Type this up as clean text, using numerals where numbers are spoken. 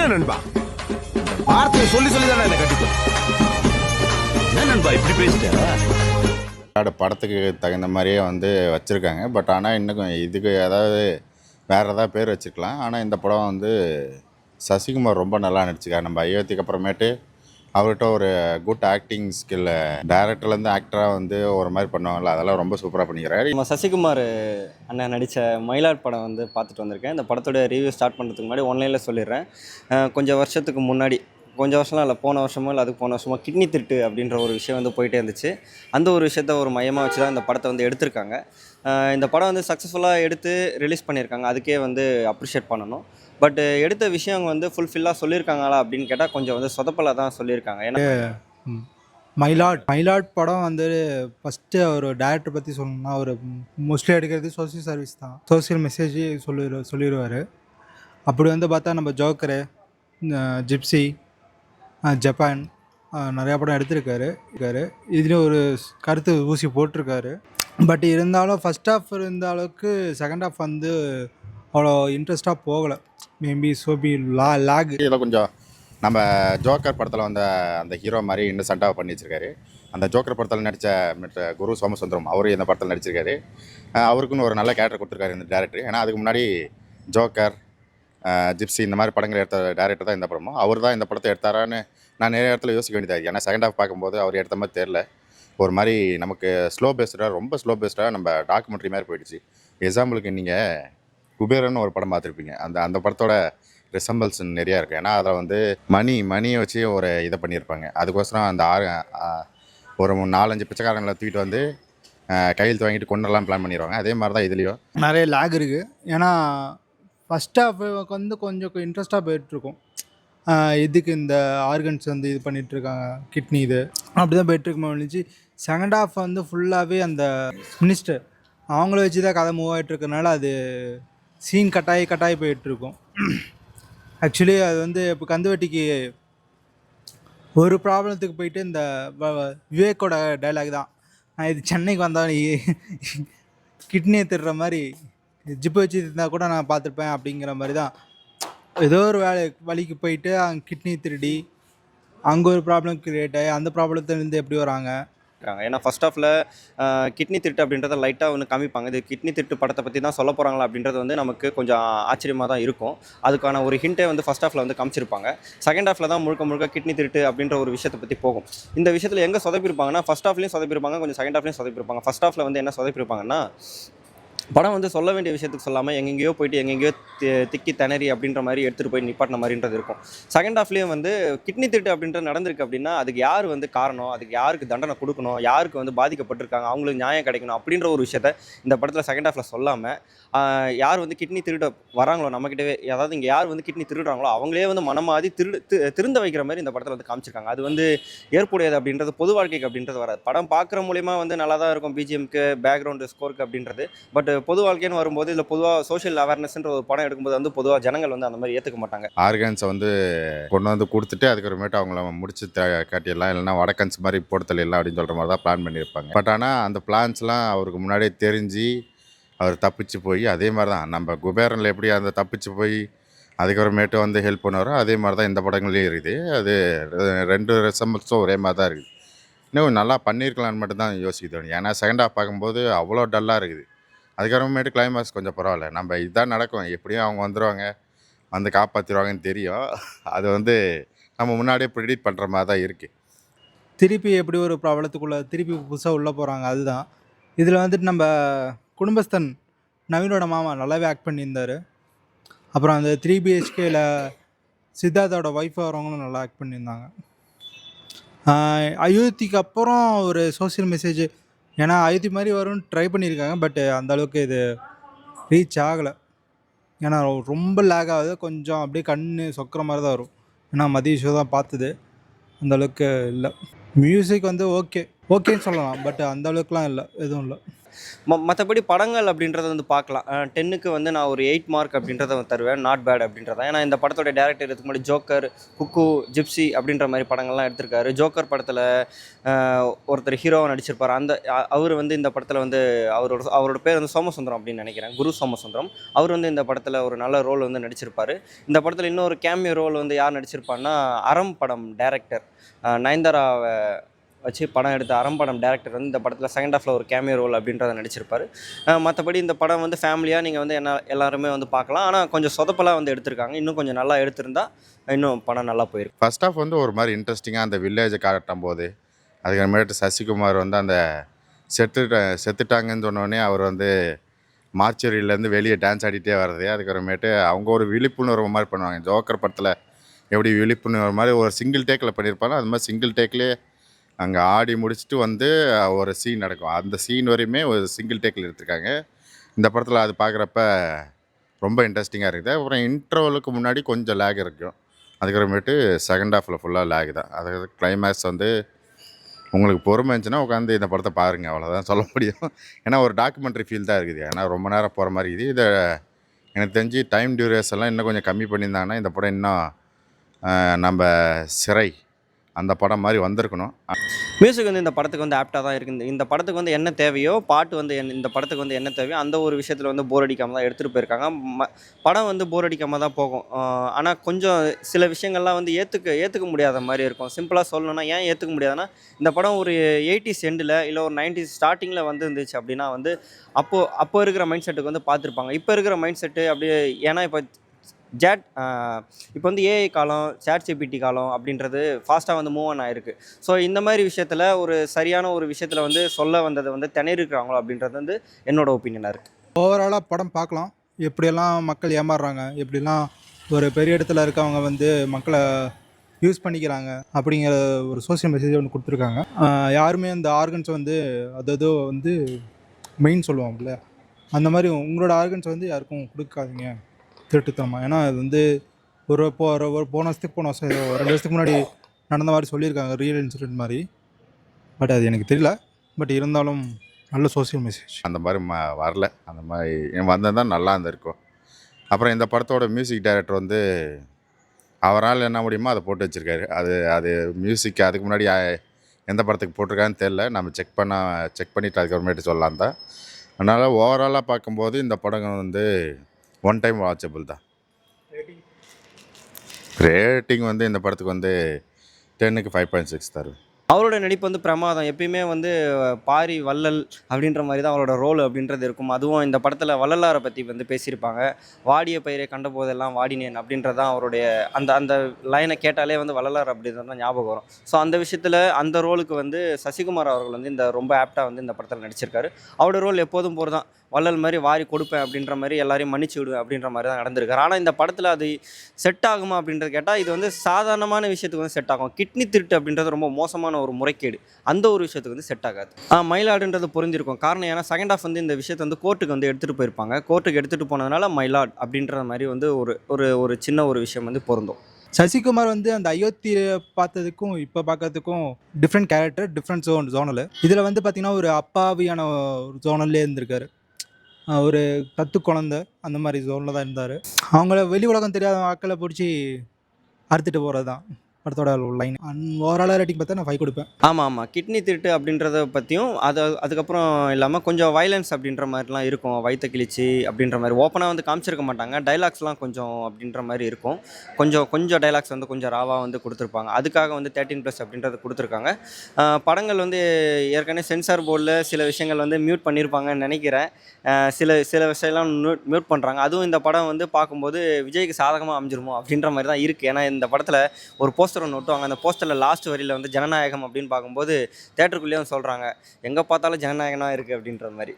இல்ல நண்பா, வார்த்தையை சொல்லி சொல்லி தானே என்ன கட்டிப்போம். என்ன நண்பா இப்படி பேசிட்ட? படத்துக்கு தகுந்த மாதிரியே வந்து வச்சுருக்காங்க. பட் ஆனால் இன்னும் இதுக்கு ஏதாவது வேறு ஏதாவது பேர் வச்சுருக்கலாம். ஆனால் இந்த படம் வந்து சசிகுமார் ரொம்ப நல்லா நடிச்சிருக்காரு. நம்ம அயோத்திக்கு அப்புறமேட்டு அவர்கிட்ட ஒரு குட் ஆக்டிங் ஸ்கில், டேரக்டர்லேருந்து ஆக்டராக வந்து ஒரு மாதிரி பண்ணுவாங்கள்ல, அதெல்லாம் ரொம்ப சூப்பராக பண்ணிக்கிறாரு. நம்ம சசிகுமார் அண்ணன் நடித்த மயிலாட் படம் வந்து பார்த்துட்டு வந்திருக்கேன். இந்த படத்தோட ரிவ்யூ ஸ்டார்ட் பண்ணுறதுக்கு முன்னாடி ஒன்லைனில் சொல்லிடுறேன். கொஞ்சம் வருஷத்துக்கு முன்னாடி, கொஞ்சம் வருஷம்லாம் இல்லை, போன வருஷமோ இல்லை அதுக்கு போன வருஷமோ கிட்னி திருட்டு அப்படின்ற ஒரு விஷயம் வந்து போயிட்டே இருந்துச்சு. அந்த ஒரு விஷயத்த ஒரு மையமாக வச்சு தான் இந்த படத்தை வந்து எடுத்திருக்காங்க. இந்த படம் வந்து சக்ஸஸ்ஃபுல்லாக எடுத்து ரிலீஸ் பண்ணியிருக்காங்க. அதுக்கே வந்து அப்ரிஷியேட் பண்ணணும். பட் எடுத்த விஷயம் வந்து ஃபுல்ஃபில்லாக சொல்லியிருக்காங்களா அப்படின்னு கேட்டால் கொஞ்சம் வந்து சொதப்பலாக தான் சொல்லியிருக்காங்க. ஏன்னா மயிலாட் படம் வந்து ஃபஸ்ட்டு ஒரு டேரக்டர் பற்றி சொல்லணும்னா, ஒரு மோஸ்ட்லி எடுக்கிறது சோசியல் சர்வீஸ் தான், சோசியல் மெசேஜ் சொல்லிடுவார். அப்படி வந்து பார்த்தா நம்ம ஜோக்கரு, ஜிப்சி, ஜப்பான் நிறையா படம் எடுத்திருக்காரு. இதுலேயும் ஒரு கருத்து ஊசி போட்டிருக்காரு. பட் இருந்தாலும் ஃபஸ்ட் ஹாஃப் இருந்த அளவுக்கு செகண்ட் ஹாஃப் வந்து அவ்வளோ இன்ட்ரெஸ்ட்டாக போகலை. மேபி சோபி லேக். இதில் கொஞ்சம் நம்ம ஜோக்கர் படத்தில் வந்த அந்த ஹீரோ மாதிரி இன்னசென்ட்டாக பண்ணி வச்சிருக்காரு. அந்த ஜோக்கர் படத்தில் நடித்த குரு சோமசுந்தரம் அவரும் இந்த படத்தில் நடிச்சிருக்காரு. அவருக்குன்னு ஒரு நல்ல கேரக்டர் கொடுத்துருக்காரு இந்த டேரக்டர். ஏன்னா அதுக்கு முன்னாடி ஜோக்கர், ஜிப்சி இந்த மாதிரி படங்கள் எடுத்த டேரக்டர் தான் இந்த படமும். அவர் தான் இந்த படத்தை எடுத்தாரான்னு நான் நிறைய இடத்துல யோசிக்க வேண்டியதாக. ஏன்னா செகண்ட் ஹாஃப் பார்க்கும்போது அவர் எடுத்த மாதிரி தெரில. ஒரு மாதிரி நமக்கு ஸ்லோ பேஸ்டாக, ரொம்ப ஸ்லோ பேஸ்டாக நம்ம டாக்குமெண்ட்ரி மாதிரி போயிடுச்சு. எக்ஸாம்பிளுக்கு நீங்கள் குபேரன்னு ஒரு படம் பார்த்துருப்பீங்க. அந்த படத்தோட ரிசம்பிள்ஸ் நிறையா இருக்குது. ஏன்னா அதில் வந்து மணியை வச்சு ஒரு இதை பண்ணியிருப்பாங்க. அதுக்கோசரம் அந்த ஒரு 4-5 பிச்சைக்காரங்களை தூக்கிட்டு வந்து கையெழுத்து வாங்கிட்டு கொண்டுலாம் பிளான் பண்ணிடுவாங்க. அதே மாதிரி தான் இதுலேயும் நிறைய லேக் இருக்குது. ஏன்னா ஃபஸ்ட் ஹாஃப் வந்து கொஞ்சம் இன்ட்ரெஸ்ட்டாக போயிட்டுருக்கும். இதுக்கு இந்த ஆர்கன்ஸ் வந்து இது பண்ணிகிட்ருக்காங்க, கிட்னி இது அப்படி தான் போயிட்டுருக்குமா இருந்துச்சு. செகண்ட் ஹாஃப் வந்து ஃபுல்லாகவே அந்த மினிஸ்டர் அவங்கள வச்சு தான் கதை மூவ் ஆகிட்டுருக்கனால அது சீன் கட்டாயி போயிட்டுருக்கும். ஆக்சுவலி அது வந்து இப்போ கந்துவட்டிக்கு ஒரு ப்ராப்ளத்துக்கு போயிட்டு இந்த விவேக்கோட டைலாக் தான், நான் இது சென்னைக்கு வந்தால் நீ கிட்னியை திருற மாதிரி ஜிப்பு வச்சு இருந்தால் கூட நான் பார்த்துருப்பேன் அப்படிங்கிற மாதிரி தான். ஏதோ ஒரு வழிக்கு போயிட்டு அங்கே கிட்னி திருடி அங்கே ஒரு ப்ராப்ளம் க்ரியேட் ஆகி அந்த ப்ராப்ளத்துலேருந்து எப்படி வராங்க. ஏன்னா ஃபர்ஸ்ட் ஹாஃபில் கிட்னி திருட்டு அப்படின்றத லைட்டாக ஒன்று காமிப்பாங்க. இது கிட்னி திருட்டு படத்தை பற்றி தான் சொல்ல போகிறாங்களா அப்படின்றது வந்து நமக்கு கொஞ்சம் ஆச்சரியமாக தான் இருக்கும். அதுக்கான ஒரு ஹிண்ட்டே வந்து ஃபர்ஸ்ட் ஹாஃபில் வந்து காமிச்சிருப்பாங்க. செகண்ட் ஹாஃபில் தான் முழுக்க கிட்னி திருட்டு அப்படின்ற ஒரு விஷயத்தை பற்றி போகும். இந்த விஷயத்தில் எங்கே சொதப்பிருப்பாங்கன்னா, ஃபர்ஸ்ட் ஹாஃப்லேயும் சொதப்பிருப்பாங்க, கொஞ்சம் செகண்ட் ஹாஃப்லேயும் சொதப்பிருப்பாங்க. ஃபர்ஸ்ட் ஹாஃபில் வந்து என்ன சொதப்பிருப்பாங்கன்னா, படம் வந்து சொல்ல வேண்டிய விஷயத்துக்கு சொல்லாமல் எங்கெங்கேயோ போயிட்டு எங்கெங்கேயோ திக்கி திணறி அப்படின்ற மாதிரி எடுத்துகிட்டு போய் நிப்பாட்டின மாதிரின்றது இருக்கும். செகண்ட் ஹாஃப்லேயும் வந்து கிட்னி திருட்டு அப்படின்றது நடந்திருக்கு அப்படின்னா அதுக்கு யார் வந்து காரணம், அதுக்கு யாருக்கு தண்டனை கொடுக்கணும், யாருக்கு வந்து பாதிக்கப்பட்டிருக்காங்க, அவங்களுக்கு நியாயம் கிடைக்கணும் அப்படின்ற ஒரு விஷயத்த இந்த படத்தில் செகண்ட் ஹாஃபில் சொல்லாமல், யார் வந்து கிட்னி திருட வராங்களோ நம்மக்கிட்டவே, அதாவது இங்கே யார் வந்து கிட்னி திருடுறாங்களோ அவங்களே வந்து மனமாதி திருந்த வைக்கிற மாதிரி இந்த படத்தில் வந்து காமிச்சிருக்காங்க. அது வந்து ஏற்புடையது அப்படின்றது பொது வாழ்க்கைக்கு அப்படின்றது வராது. படம் பார்க்குற மூலிமா வந்து நல்லா தான் இருக்கும், பிஜிஎம்க்கு, பேக்ரவுண்டு ஸ்கோருக்கு அப்படின்றது. பட் பொது வாழ்க்கைன்னு வரும்போது இல்லை பொதுவாக சோஷியல் அவேர்னஸ்ன்ற ஒரு படம் எடுக்கும்போது வந்து பொதுவாக ஜனங்கள் வந்து அந்த மாதிரி ஏற்றுக்க மாட்டாங்க. ஆர்கன்ஸை வந்து கொண்டு வந்து கொடுத்துட்டு அதுக்கப்புறமேட்டு அவங்கள முடிச்சு காட்டிடலாம், இல்லைனா வடக்கன்ஸ் மாதிரி போட்டு தள்ளிடலாம் அப்படின்னு சொல்கிற மாதிரி தான் பிளான் பண்ணியிருப்பாங்க. பட் ஆனால் அந்த பிளான்ஸ்லாம் அவருக்கு முன்னாடியே தெரிஞ்சு அவர் தப்பிச்சு போய், அதே மாதிரி தான் நம்ம குபேரனில் எப்படி அந்த தப்பிச்சு போய் அதுக்கப்புறமேட்டு வந்து ஹெல்ப் பண்ணுவாரோ அதே மாதிரி தான் இந்த படங்கள்லேயும் இருக்குது. அது 2 ரெசம்பிள்ஸும் ஒரே மாதிரி தான் இருக்குது. இன்னும் நல்லா பண்ணியிருக்கலான்னு மட்டும் தான் யோசிக்க தோணும். ஏன்னா செகண்ட் ஹாஃப் பார்க்கும்போது அவ்வளோ டல்லாக இருக்குது. அதுக்கப்புறமேட்டு கிளைமாக்ஸ் கொஞ்சம் பரவாயில்ல. நம்ம இதுதான் நடக்கும், எப்படியும் அவங்க வந்துடுவாங்க, வந்து காப்பாற்றிடுவாங்கன்னு தெரியும். அது வந்து நம்ம முன்னாடியே ப்ரிடிக்ட் பண்ணுற மாதிரி தான் இருக்குது. திருப்பி எப்படி ஒரு ப்ராப்ளத்துக்குள்ளே திருப்பி புதுசாக உள்ளே போகிறாங்க. அதுதான் இதில் வந்துட்டு நம்ம குடும்பஸ்தன் நவீனோட மாமா நல்லாவே ஆக்ட் பண்ணியிருந்தார். அப்புறம் அந்த 3 BHKல சித்தார்த்தோட ஒய்ஃப் வரவங்களும் நல்லா ஆக்ட் பண்ணியிருந்தாங்க. அயோத்திக்கு அப்புறம் ஒரு சோசியல் மெசேஜ், ஏன்னா அயோத்தி மாதிரி வரும்னு ட்ரை பண்ணியிருக்காங்க. பட் அந்தளவுக்கு இது ரீச் ஆகலை. ஏன்னா ரொம்ப லேக் ஆகுது, கொஞ்சம் அப்படியே கண் சொக்கிற மாதிரி தான் வரும். ஏன்னா மதிய ஷோ தான் பார்த்தது, அந்தளவுக்கு இல்லை. மியூசிக் வந்து ஓகேன்னு சொல்லலாம், பட் அந்தளவுக்குலாம் இல்லை, எதுவும் இல்லை. மற்றபடி படங்கள் அப்படின்றத வந்து பார்க்கலாம். 10க்கு வந்து நான் ஒரு 8 மார்க் அப்படின்றத தருவேன். நாட் பேட் அப்படின்றத. ஏன்னா இந்த படத்தோட டேரக்டர் இதுக்கு முன்னாடி ஜோக்கர், குக்கு, ஜிப்சி அப்படின்ற மாதிரி படங்கள்லாம் எடுத்திருக்காரு. ஜோக்கர் படத்தில் ஒருத்தர் ஹீரோவாக நடிச்சிருப்பார். அவர் வந்து இந்த படத்தில் வந்து அவரோட பேர் வந்து சோமசுந்தரம் அப்படின்னு நினைக்கிறேன், குரு சோமசுந்தரம். அவர் வந்து இந்த படத்தில் ஒரு நல்ல ரோல் வந்து நடிச்சிருப்பார். இந்த படத்தில் இன்னொரு கேமியோ ரோல் வந்து யார் நடிச்சிருப்பான்னா, அறம் படம் டேரக்டர் நயன்தாராவை வச்சு படம் எடுத்த அறம் படம் டேரக்டர் வந்து இந்த படத்தில் செகண்ட் ஹாஃபில் ஒரு கேமியோ ரோல் அப்படின்றத நடிச்சிருப்பார். மற்றபடி இந்த படம் வந்து ஃபேமிலியாக நீங்கள் வந்து எல்லாருமே வந்து பார்க்கலாம். ஆனால் கொஞ்சம் சொதப்பலாக வந்து எடுத்திருக்காங்க. இன்னும் கொஞ்சம் நல்லா எடுத்திருந்தா இன்னும் படம் நல்லா போயிருக்கும். ஃபர்ஸ்ட் ஆஃப் வந்து ஒரு மாதிரி இன்ட்ரெஸ்டிங்காக அந்த வில்லேஜை காட்டும் போது, அதுக்கப்புறமேட்டு சசிகுமார் வந்து அந்த செத்துட்டாங்கன்னு சொன்னோடனே அவர் வந்து மார்ச்சரியிலேருந்து வெளியே டான்ஸ் ஆடிட்டே வர்றது, அதுக்கப்புறமேட்டு அவங்க ஒரு விழிப்புணர்வு மாதிரி பண்ணுவாங்க. ஜோக்கர் படத்தில் எப்படி விழிப்புணர்வு மாதிரி ஒரு சிங்கிள் டேக்கில் பண்ணியிருப்பாங்க, அது மாதிரி சிங்கிள் டேக்லேயே அங்கே ஆடி முடிச்சுட்டு வந்து ஒரு சீன் நடக்கும். அந்த சீன் வரையுமே ஒரு சிங்கிள் டேக்கில் எடுத்திருக்காங்க. இந்த படத்தில் அது பார்க்குறப்ப ரொம்ப இன்ட்ரெஸ்டிங்காக இருக்குது. அப்புறம் இன்ட்ரோவலுக்கு முன்னாடி கொஞ்சம் லேக் இருக்கும். அதுக்கப்புறமேட்டு செகண்ட் ஹாஃபில் ஃபுல்லாக லேக் தான். அது கிளைமேக்ஸ் வந்து உங்களுக்கு பொறுமை இருந்துச்சுன்னா உட்காந்து இந்த படத்தை பாருங்கள், அவ்வளோதான் சொல்ல முடியும். ஏன்னா ஒரு டாக்குமெண்ட்ரி ஃபீல் தான் இருக்குது. ஏன்னா ரொம்ப நேரம் போகிற மாதிரி இருக்குது. இதை எனக்கு தெரிஞ்சு டைம் டியூரேஷன்லாம் இன்னும் கொஞ்சம் கம்மி பண்ணியிருந்தாங்கன்னா இந்த படம் இன்னும் நம்ம சிறை அந்த படம் மாதிரி வந்திருக்கணும். மியூசிக் வந்து இந்த படத்துக்கு வந்து ஆப்டாக தான் இருக்குது. இந்த படத்துக்கு வந்து என்ன தேவையோ, பாட்டு வந்து இந்த படத்துக்கு வந்து என்ன தேவையோ அந்த ஒரு விஷயத்தில் வந்து போர் அடிக்காமல் தான் எடுத்துகிட்டு போயிருக்காங்க. படம் வந்து போர் அடிக்காமல் தான் போகும். ஆனால் கொஞ்சம் சில விஷயங்கள்லாம் வந்து ஏற்றுக்க முடியாத மாதிரி இருக்கும். சிம்பிளாக சொல்லணும்னா ஏன் ஏற்றுக்க முடியாதுன்னா, இந்த படம் ஒரு 80s எண்டில் இல்லை ஒரு 90s ஸ்டார்டிங்கில் வந்து இருந்துச்சு அப்படின்னா வந்து அப்போ இருக்கிற மைண்ட் செட்டுக்கு வந்து பார்த்துருப்பாங்க. இப்போ இருக்கிற மைண்ட் செட்டு அப்படியே, ஏன்னா இப்போ வந்து ஏஐ காலம், ChatGPT காலம் அப்படின்றது ஃபாஸ்ட்டாக வந்து மூவ் ஆன் ஆயிருக்கு. ஸோ இந்த மாதிரி விஷயத்தில் ஒரு சரியான ஒரு விஷயத்தில் வந்து சொல்ல வந்ததை வந்து திணறிருக்கிறாங்களோ அப்படின்றது வந்து என்னோட ஒப்பீனியனாக இருக்குது. ஓவராலாக படம் பார்க்கலாம். எப்படியெல்லாம் மக்கள் ஏமாறுறாங்க, எப்படிலாம் ஒரு பெரிய இடத்துல இருக்கவங்க வந்து மக்களை யூஸ் பண்ணிக்கிறாங்க அப்படிங்கிற ஒரு சோசியல் மெசேஜ் ஒன்று கொடுத்துருக்காங்க. யாருமே அந்த ஆர்கன்ஸ் வந்து அது வந்து மெயின் சொல்லுவாங்கல்ல, அந்த மாதிரி உங்களோட ஆர்கன்ஸ் வந்து யாருக்கும் கொடுக்காதீங்க திருட்டுத்தனமா. ஏன்னா அது வந்து ஒரு போன வருஷம் 2 வருஷத்துக்கு முன்னாடி நடந்த மாதிரி சொல்லியிருக்காங்க, ரியல் இன்சிடென்ட் மாதிரி. பட் அது எனக்கு தெரியல. பட் இருந்தாலும் நல்ல சோசியல் மெசேஜ். அந்த மாதிரி வரல. அந்த மாதிரி வந்தது தான் நல்லா இருந்திருக்கும். அப்புறம் இந்த படத்தோட மியூசிக் டைரக்டர் வந்து அவரால் என்ன முடியுமோ அதை போட்டு வச்சுருக்காரு. அது மியூசிக் அதுக்கு முன்னாடி எந்த படத்துக்கு போட்டிருக்கான்னு தெரில. நம்ம செக் பண்ணிவிட்டு அதுக்கப்புறமேட்டு சொல்லலாம் தான். அதனால் ஓவராலாக பார்க்கும்போது இந்த படம் வந்து ஒன் டைம் வாட்சபிள் தான். ரேட்டிங் வந்து இந்த படத்துக்கு வந்து 10க்கு 5.6 தருவேன். அவரோட நடிப்பு வந்து பிரமாதம். எப்பயுமே வந்து பாரி வள்ளல் அப்படின்ற மாதிரி தான் அவரோட ரோல் அப்படின்றது இருக்கும். அதுவும் இந்த படத்தில் வள்ளலாரை பற்றி வந்து பேசியிருப்பாங்க. வாடிய பயிரை கண்ட போதெல்லாம் வாடினேன் அப்படின்றது தான் அவருடைய அந்த லைனை கேட்டாலே வந்து வள்ளலார் அப்படின்றது தான் ஞாபகம் வரும். ஸோ அந்த விஷயத்தில் அந்த ரோலுக்கு வந்து சசிகுமார் அவர்கள் வந்து இந்த ரொம்ப ஆப்டாக வந்து இந்த படத்தில் நடிச்சிருக்காரு. அவரோட ரோல் எப்போதும் போகிறது தான், வள்ளல் மாதிரி வாரி கொடுப்பேன் அப்படின்ற மாதிரி எல்லாரையும் மன்னிச்சு விடுவேன் அப்படின்ற மாதிரி தான் நடந்திருக்காரு. ஆனால் இந்த படத்தில் அது செட் ஆகுமா அப்படின்றது கேட்டால் இது வந்து சாதாரணமான விஷயத்துக்கு வந்து செட் ஆகும். கிட்னி திருட்டு அப்படின்றது ரொம்ப மோசமான ஒரு முறைகேடு, அந்த ஒரு விஷயத்துக்கு வந்து செட் ஆகாது. மயிலாடுன்றது பொருந்திருக்கும். காரணம் ஏன்னா செகண்ட் ஹாஃப் வந்து இந்த விஷயத்தை வந்து கோர்ட்டுக்கு வந்து எடுத்துகிட்டு போயிருப்பாங்க. கோர்ட்டுக்கு எடுத்துகிட்டு போனதுனால மயிலாட் அப்படின்ற மாதிரி வந்து ஒரு சின்ன ஒரு விஷயம் வந்து பொருந்தும். சசிகுமார் வந்து அந்த அயோத்தியை பார்த்ததுக்கும் இப்போ பார்க்கறதுக்கும் டிஃப்ரெண்ட் கேரக்டர், டிஃப்ரெண்ட் ஜோனல். இதில் வந்து பார்த்திங்கன்னா ஒரு அப்பாவியான ஒரு ஜோனல்லே இருந்திருக்காரு. ஒரு தத்து குழந்தை அந்த மாதிரி ஜோனில் தான் இருந்தார். அவங்கள வெளி உலகம் தெரியாத ஆக்களை பிடிச்சி அறுத்துட்டு போகிறது தான் படத்தோட லைன். ஓவராலாக ரேட்டிங் பார்த்தா நான் 5 கொடுப்பேன். ஆமாம். கிட்னி திருட்டு அப்படின்றத பற்றியும் அதுக்கப்புறம் இல்லாமல் கொஞ்சம் வைலன்ஸ் அப்படின்ற மாதிரிலாம் இருக்கும். வயிற்ற கிழிச்சி அப்படின்ற மாதிரி ஓப்பனாக வந்து காமிச்சிருக்க மாட்டாங்க. டைலாக்ஸ்லாம் கொஞ்சம் அப்படின்ற மாதிரி இருக்கும். கொஞ்சம் டைலாக்ஸ் வந்து கொஞ்சம் ராவாக வந்து கொடுத்துருப்பாங்க. அதுக்காக வந்து 13+ அப்படின்றது கொடுத்துருக்காங்க. படங்கள் வந்து ஏற்கனவே சென்சார் போர்டில் சில விஷயங்கள் வந்து மியூட் பண்ணியிருப்பாங்கன்னு நினைக்கிறேன். சில விஷயம்லாம் மியூட் பண்ணுறாங்க. அதுவும் இந்த படம் வந்து பார்க்கும்போது விஜய்க்கு சாதகமாக அமைஞ்சிருமோ அப்படின்ற மாதிரி தான் இருக்குது. ஏன்னா இந்த படத்தில் ஒரு போஸ்டர் ஒன்று ஒட்டுவாங்க. அந்த போஸ்டரில் லாஸ்ட் வரியில் வந்து ஜனநாயகம் அப்படின்னு பார்க்கும்போது தேட்டருக்குள்ளேயும் சொல்கிறாங்க, எங்கே பார்த்தாலும் ஜனநாயகனாக இருக்குது அப்படின்ற மாதிரி.